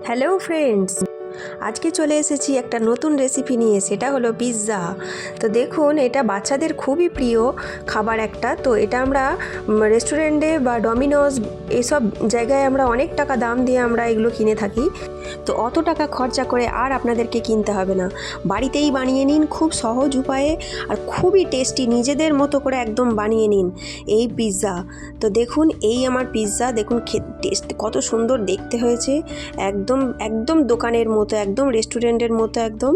Hello friends, আজকে চলে এসেছি একটা নতুন রেসিপি নিয়ে, সেটা হলো পিৎজা। তো দেখুন, এটা বাচ্চাদের খুবই প্রিয় খাবার একটা। তো এটা আমরা রেস্টুরেন্টে বা ডমিনোজ এইসব জায়গায় আমরা অনেক টাকা দাম দিয়ে আমরা এগুলো কিনে থাকি। তো অত টাকা খরচা করে আর আপনাদেরকে কিনতে হবে না, বাড়িতেই বানিয়ে নিন খুব সহজ উপায়ে, আর খুবই টেস্টি, নিজেদের মতো করে একদম বানিয়ে নিন এই পিৎজা। তো দেখুন, এই আমার পিৎজা দেখুন, টেস্ট কত সুন্দর দেখতে হয়েছে, একদম একদম দোকানের মতো, একদম রেস্টুরেন্টের মতো একদম।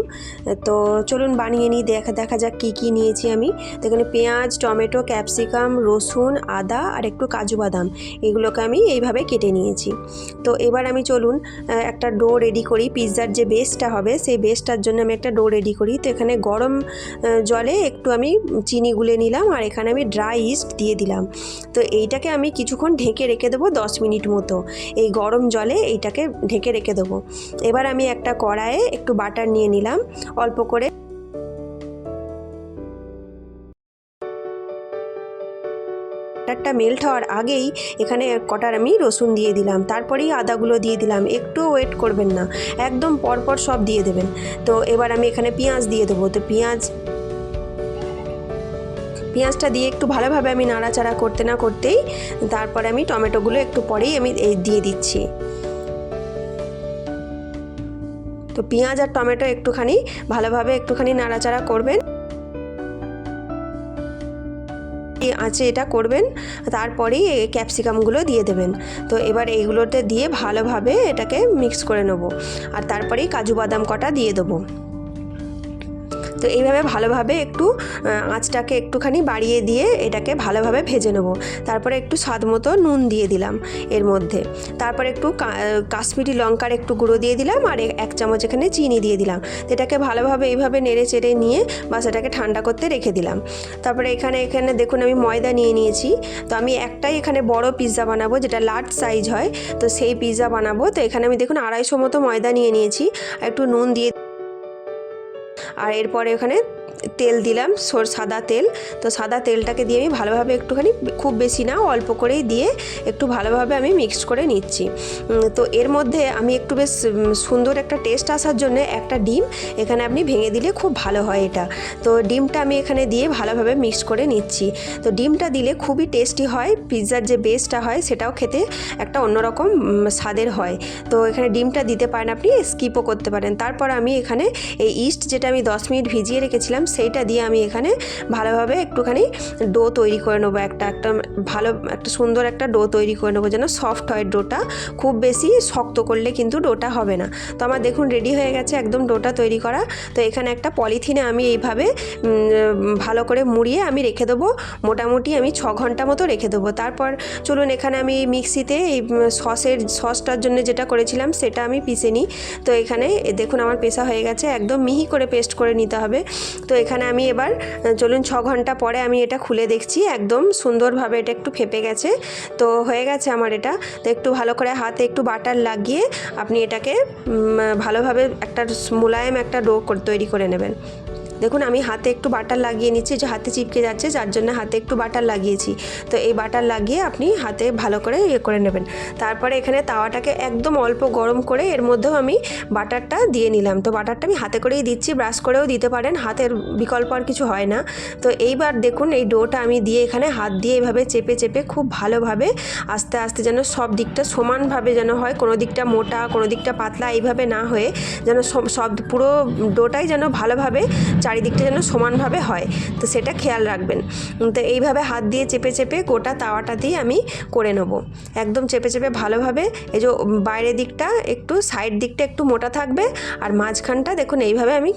তো চলুন বানিয়ে নিই, দেখা যাক কী কী নিয়েছি আমি। তো এখানে পেঁয়াজ, টমেটো, ক্যাপসিকাম, রসুন, আদা আর একটু কাজু বাদাম, এগুলোকে আমি এইভাবে কেটে নিয়েছি। তো এবার আমি চলুন একটা ডো রেডি করি। পিৎজার যে বেসটা হবে, সেই বেসটার জন্য আমি একটা ডো রেডি করি। তো এখানে গরম জলে একটু আমি চিনি গুলে নিলাম, আর এখানে আমি ড্রাই ইস্ট দিয়ে দিলাম। তো এইটাকে আমি কিছুক্ষণ ঢেকে রেখে দেবো, 10 মিনিট মতো। এই গরম জলে এইটাকে ঢেকে রেখে দেবো। এবার আমি একটা কড়াইয়ে একটু বাটার নিয়ে নিলাম অল্প করে। বাটারটা মেল্ট হওয়ার আগেই এখানে কটার আমি রসুন দিয়ে দিলাম, তারপরেই আদাগুলো দিয়ে দিলাম। একটু ওয়েট করবেন না, একদম পরপর সব দিয়ে দেবেন। তো এবার আমি এখানে পেঁয়াজ দিয়ে দেবো। তো পেঁয়াজটা দিয়ে একটু ভালোভাবে আমি নাড়াচাড়া করতে না করতেই তারপরে আমি টমেটোগুলো একটু পরেই আমি দিয়ে দিচ্ছি। তো পেঁয়াজ আর টমেটো ভালোভাবে একটুখানি নাড়াচাড়া করবেন, আঁচে এটা করবেন। তারপরেই ক্যাপসিকামগুলো দিয়ে দেবেন। তো এবার এইগুলোতে দিয়ে ভালোভাবে এটাকে মিক্স করে নেব, আর তারপরেই কাজু বাদাম কটা দিয়ে দেবো। তো এইভাবে ভালোভাবে একটু আঁচটাকে একটুখানি বাড়িয়ে দিয়ে এটাকে ভালোভাবে ভেজে নেব। তারপরে একটু স্বাদ মতো নুন দিয়ে দিলাম এর মধ্যে। তারপরে একটু কাশ্মীরি লঙ্কার একটু গুঁড়ো দিয়ে দিলাম, আর 1 চামচ এখানে চিনি দিয়ে দিলাম। তো এটাকে ভালোভাবে এইভাবে নেড়ে চেড়ে নিয়ে বাস এটাকে ঠান্ডা করতে রেখে দিলাম। তারপরে এখানে দেখুন, আমি ময়দা নিয়ে নিয়েছি। তো আমি একটাই এখানে বড় পিৎজা বানাবো, যেটা লার্জ সাইজ হয়, তো সেই পিৎজা বানাবো। তো এখানে আমি দেখুন 250 মতো ময়দা নিয়ে নিয়েছি, একটু নুন দিয়ে, আর এরপরে ওখানে তেল দিলাম, সাদা তেল। তো সাদা তেলটাকে দিয়ে আমি ভালোভাবে একটুখানি, খুব বেশি না, অল্প করেই দিয়ে একটু ভালোভাবে আমি মিক্সড করে নিচ্ছি। তো এর মধ্যে আমি একটু বেশ সুন্দর একটা টেস্ট আসার জন্য একটা ডিম এখানে আপনি ভেঙে দিলে খুব ভালো হয় এটা। তো ডিমটা আমি এখানে দিয়ে ভালোভাবে মিক্স করে নিচ্ছি। তো ডিমটা দিলে খুবই টেস্টি হয়, পিৎজার যে বেসটা হয় সেটাও খেতে একটা অন্যরকম স্বাদের হয়। তো এখানে ডিমটা দিতে পারেন, আপনি স্কিপও করতে পারেন। তারপর আমি এখানে এই ইস্ট, যেটা আমি 10 মিনিট ভিজিয়ে রেখেছিলাম, সেইটা দিয়ে আমি এখানে ভালোভাবে একটুখানি ডো তৈরি করে নেবো। একটা সুন্দর একটা ডো তৈরি করে নেবো, যেন সফট হয় ডোটা। খুব বেশি শক্ত করলে কিন্তু ডোটা হবে না। তো আমার দেখুন রেডি হয়ে গেছে একদম ডোটা তৈরি করা। তো এখানে একটা পলিথিনে আমি এইভাবে ভালো করে মুড়িয়ে আমি রেখে দেবো। মোটামুটি আমি 6 ঘন্টা মতো রেখে দেবো। তারপর চলুন, এখানে আমি মিক্সিতে এই সসটার জন্য যেটা করেছিলাম সেটা আমি পিষে নিই। তো এখানে দেখুন আমার পেষা হয়ে গেছে, একদম মিহি করে পেস্ট করে নিতে হবে। তো এখানে আমি এবার চলুন 6 ঘন্টা পরে আমি এটা খুলে দেখছি, একদম সুন্দরভাবে এটা একটু ফেপে গেছে। তো হয়ে গেছে আমার এটা। তো একটু ভালো করে হাতে একটু বাটার লাগিয়ে আপনি এটাকে ভালোভাবে একটা মোলায়েম একটা ডো তৈরি করে নেবেন। দেখুন আমি হাতে একটু বাটার লাগিয়ে নিচ্ছি, যে হাতে চিপকে যাচ্ছে, যার জন্য হাতে একটু বাটার লাগিয়েছি। তো এই বাটার লাগিয়ে আপনি হাতে ভালো করে করে নেবেন। তারপরে এখানে তাওয়াটাকে একদম অল্প গরম করে এর মধ্যেও আমি বাটারটা দিয়ে নিলাম। তো বাটারটা আমি হাতে করেই দিচ্ছি, ব্রাশ করেও দিতে পারেন, হাতের বিকল্প আর কিছু হয় না। তো এইবার দেখুন এই ডোটা আমি দিয়ে এখানে হাত দিয়ে এভাবে চেপে চেপে খুব ভালোভাবে আস্তে আস্তে যেন সব দিকটা সমানভাবে যেন হয়, কোনো দিকটা মোটা কোনো দিকটা পাতলা এইভাবে না হয়ে যেন সব পুরো ডোটাই যেন ভালোভাবে চারিদিকটা যেন সমানভাবে হয়। তো সেটা খেয়াল রাখবেন। তো এইভাবে হাত দিয়ে চেপে চেপে গোটা তাওয়াটা দিয়ে আমি করে নেব, একদম চেপে চেপে ভালোভাবে। এই যে বাইরের দিকটা একটু, সাইড দিকটা একটু মোটা থাকবে, আর মাঝখানটা দেখুন এইভাবে আমি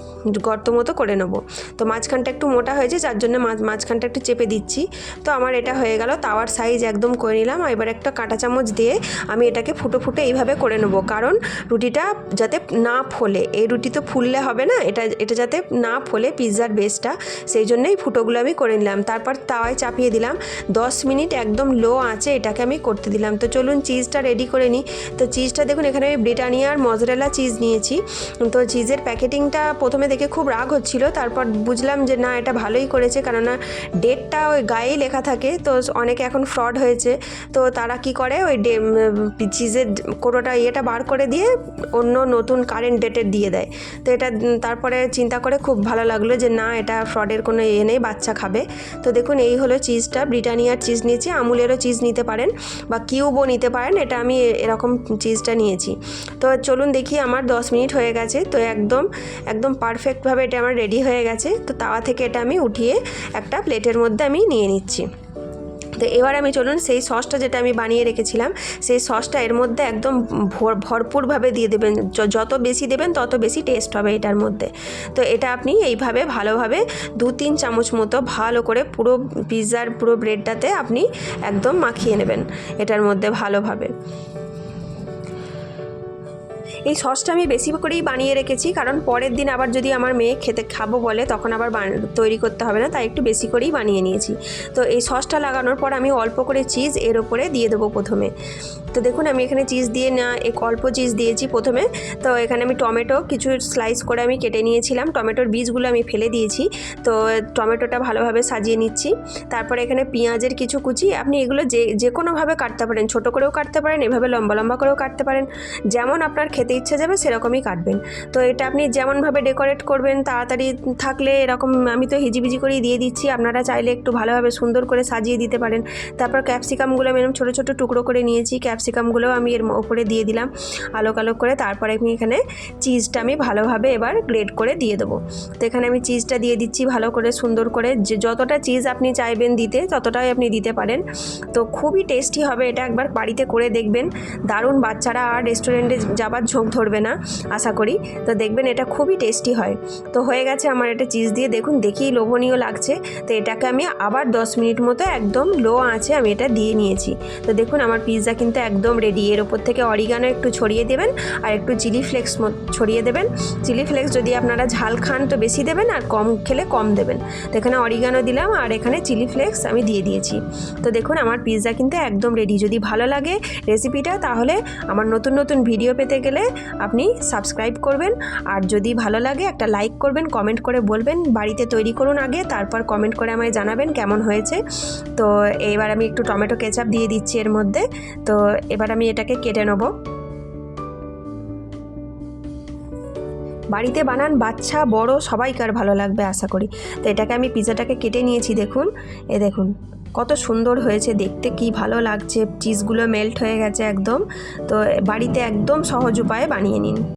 গর্ত মতো করে নেব। তো মাঝখানটা একটু মোটা হয়েছে, যার জন্য মাঝখানটা একটু চেপে দিচ্ছি। তো আমার এটা হয়ে গেল, তাওয়ার সাইজ একদম করে নিলাম। এবার একটা কাঁটা চামচ দিয়ে আমি এটাকে ফুটো ফুটো এইভাবে করে নেব, কারণ রুটিটা যাতে না ফোলে। এই রুটি তো ফুললে হবে না, এটা যাতে না ফোলে বলে পিৎজার বেসটা, সেই জন্যই ফুটোগুলো আমি করে নিলাম। তারপর তাওয়ায় চাপিয়ে দিলাম, 10 মিনিট একদম লো আঁচে এটাকে আমি করতে দিলাম। তো চলুন চিজটা রেডি করে নিই। তো চিজটা দেখুন এখানে আমি ব্রিটানিয়ার মজরেলা চিজ নিয়েছি। তো চিজের প্যাকেটিংটা প্রথমে দেখে খুব রাগ হচ্ছিল, তারপর বুঝলাম যে না, এটা ভালোই করেছে, কেননা ডেটটা ওই গায়েই লেখা থাকে। তো অনেকে এখন ফ্রড হয়েছে, তো তারা কি করে ওই চিজের কোটোটা ইয়েটা বার করে দিয়ে অন্য নতুন কারেন্ট ডেটের দিয়ে দেয়। তো এটা তারপরে চিন্তা করে খুব ভালো লাগলো যে না, এটা ফ্রডের কোনো ইয়ে নেই, বাচ্চা খাবে। তো দেখুন এই হলো চিজটা, ব্রিটানিয়ার চিজ নিয়েছি, আমুলেরও চিজ নিতে পারেন বা কিউবও নিতে পারেন, এটা আমি এরকম চিজটা নিয়েছি। তো চলুন দেখি, আমার 10 মিনিট হয়ে গেছে। তো একদম পারফেক্টভাবে এটা আমার রেডি হয়ে গেছে। তো তাওয়া থেকে এটা আমি উঠিয়ে একটা প্লেটের মধ্যে আমি নিয়ে নিচ্ছি। তো এবার আমি চলুন সেই সসটা যেটা আমি বানিয়ে রেখেছিলাম, সেই সসটা এর মধ্যে একদম ভরপুরভাবে দিয়ে দেবেন। যত বেশি দেবেন তত বেশি টেস্ট হবে এটার মধ্যে। তো এটা আপনি এইভাবে ভালোভাবে 2-3 চামচ মতো ভালো করে পুরো পিৎজার পুরো ব্রেডটাতে আপনি একদম মাখিয়ে নেবেন এটার মধ্যে ভালোভাবে। এই সসটা আমি বেশি করেই বানিয়ে রেখেছি, কারণ পরের দিন আবার যদি আমার মেয়ে খাবো বলে তখন আবার তৈরি করতে হবে না, তাই একটু বেশি করেই বানিয়ে নিয়েছি। তো এই সসটা লাগানোর পর আমি অল্প করে চিজ এর ওপরে দিয়ে দেবো প্রথমে। তো দেখুন আমি এখানে চিজ দিয়ে অল্প চিজ দিয়েছি প্রথমে। তো এখানে আমি টমেটো কিছু স্লাইস করে আমি কেটে নিয়েছিলাম, টমেটোর বীজগুলো আমি ফেলে দিয়েছি। তো টমেটোটা ভালোভাবে সাজিয়ে নিচ্ছি। তারপরে এখানে পেঁয়াজের কিছু কুচি, আপনি এগুলো যে কোনোভাবে কাটতে পারেন, ছোটো করেও কাটতে পারেন, এভাবে লম্বা লম্বা করেও কাটতে পারেন, যেমন আপনার খেতে ইচ্ছা যাবে সেরকমই কাটবেন। তো এটা আপনি যেমনভাবে ডেকোরেট করবেন, তাড়াতাড়ি থাকলে এরকম, আমি তো হিজিবিজি করেই দিয়ে দিচ্ছি, আপনারা চাইলে একটু ভালোভাবে সুন্দর করে সাজিয়ে দিতে পারেন। তারপর ক্যাপসিকামগুলো আমি এরকম ছোটো ছোটো টুকরো করে নিয়েছি, ক্যাপসিকামগুলো আমি এর ওপরে দিয়ে দিলাম আলোক আলোক করে। তারপরে আমি এখানে চিজটা আমি ভালোভাবে এবার গ্রেট করে দিয়ে দেবো। তো এখানে আমি চিজটা দিয়ে দিচ্ছি ভালো করে সুন্দর করে, যতটা চিজ আপনি চাইবেন দিতে ততটাই আপনি দিতে পারেন। তো খুবই টেস্টি হবে এটা, একবার বাড়িতে করে দেখবেন, দারুণ। বাচ্চারা আর রেস্টুরেন্টে যাবার ঝোঁক ধরবে না আশা করি। তো দেখবেন এটা খুবই টেস্টি হয়। তো হয়ে গেছে আমার এটা চিজ দিয়ে, দেখুন দেখেই লোভনীয় লাগছে। তো এটাকে আমি আবার 10 মিনিট মতো একদম লো আঁচে আমি এটা দিয়ে নিয়েছি। তো দেখুন আমার পিৎজা কিন্তু একদম রেডি। এর ওপর থেকে অরিগানো একটু ছড়িয়ে দেবেন আর একটু চিলি ফ্লেক্স ছড়িয়ে দেবেন। চিলি ফ্লেক্স যদি আপনারা ঝাল খান তো বেশি দেবেন, আর কম খেলে কম দেবেন। তো এখানে অরিগানো দিলাম আর এখানে চিলি ফ্লেক্স আমি দিয়ে দিয়েছি। তো দেখুন আমার পিৎজা কিন্তু একদম রেডি। যদি ভালো লাগে রেসিপিটা, তাহলে আমার নতুন নতুন ভিডিও পেতে গেলে আপনি সাবস্ক্রাইব করবেন। আর যদি ভালো লাগে একটা লাইক করবেন, কমেন্ট করে বলবেন বাড়িতে তৈরি করুন আগে, তারপর কমেন্ট করে আমায় জানাবেন কেমন হয়েছে। তো এবার আমি একটু টমেটো কেচাপ দিয়ে দিচ্ছি এর মধ্যে। তো এবার আমি এটাকে কেটে নেব। বাড়িতে বানান, বাচ্চা বড় সবাইকার ভালো লাগবে আশা করি। তো এটাকে আমি পিৎজাটাকে কেটে নিয়েছি, দেখুন দেখুন কত সুন্দর হয়েছে দেখতে, কি ভালো লাগছে, চিজগুলো মেল্ট হয়ে গেছে একদম। তো বাড়িতে একদম সহজ উপায়ে বানিয়ে নিন।